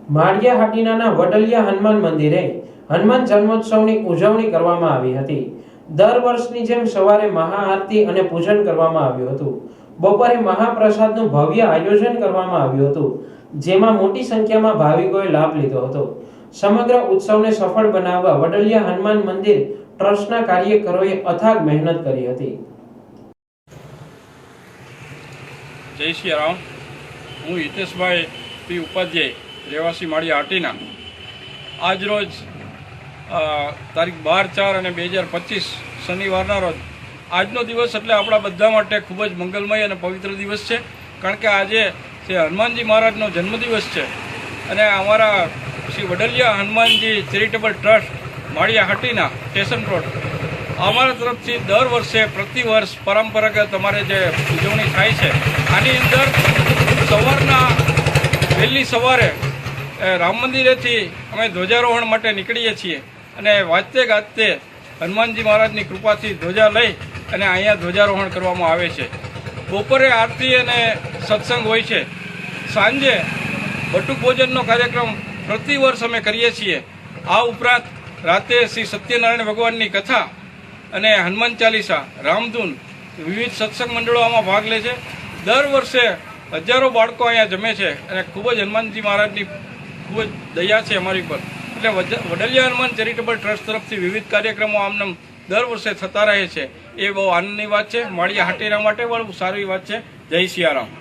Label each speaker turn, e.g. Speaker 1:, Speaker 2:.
Speaker 1: માળિયા હાટીનાના વડલિયા હનુમાન મંદિરે હનુમાન જન્મોત્સવની ઉજવણી કરવામાં આવી હતી। દર વર્ષની જેમ સવારે મહાઆરતી અને પૂજન કરવામાં આવ્યું હતું। બપોરે મહાપ્રસાદનું ભવ્ય આયોજન કરવામાં આવ્યું હતું, જેમાં મોટી સંખ્યામાં ભાવિકોએ લાભ લીધો હતો। સમગ્ર ઉત્સવને સફળ બનાવવા વડલિયા હનુમાન મંદિર ટ્રસ્ટના કાર્યકરોએ અથાગ મહેનત કરી હતી।
Speaker 2: જય શ્રી રામ। હું હિતેશભાઈ પી ઉપાધ્યાય, રહેવાસી માળિયા હાટીના। આજરોજ તારીખ 12/4 અને 2025 શનિવારના રોજ આજનો દિવસ એટલે આપણા બધા માટે ખૂબ જ મંગલમય અને પવિત્ર દિવસ છે, કારણ કે આજે શ્રી હનુમાનજી મહારાજનો જન્મદિવસ છે અને અમારા Shri વડલિયા Hanumanji charitable trust Maliya Hatina station road અમારા તરફથી દર વર્ષે પ્રતિવર્ષ પરંપરાગત અમારે જે ઉજવણી થાય છે, આની અંદર વહેલી સવારે રામ મંદિરેથી અમે ધ્વજારોહણ માટે નીકળીએ છીએ અને વાજતે ગાજતે હનુમાનજી મહારાજની કૃપાથી ધ્વજા લઈ અને અહીંયા ધ્વજારોહણ કરવામાં આવે છે। બપોરે આરતી અને સત્સંગ હોય છે। સાંજે બટુક ભોજનનો કાર્યક્રમ પ્રતિવર્ષ અમે કરીએ છીએ। આ ઉપરાંત રાતે શ્રી સત્યનારાયણ ભગવાનની કથા અને હનુમાન ચાલીસા, રામધૂન, વિવિધ સત્સંગ મંડળો આમાં ભાગ લે છે। દર વર્ષે હજારો બાળકો અહીંયા જમે છે અને ખૂબ જ હનુમાનજી મહારાજની ખૂબ જ દયા છે અમારી પર, એટલે વડલિયા હનુમાન ચેરિટેબલ ટ્રસ્ટ તરફથી વિવિધ કાર્યક્રમો આમને દર વર્ષે થતા રહે છે। એ બહુ આનંદની વાત છે, માળિયા હાટીના માટે બહુ સારી વાત છે। જય સિયારામ।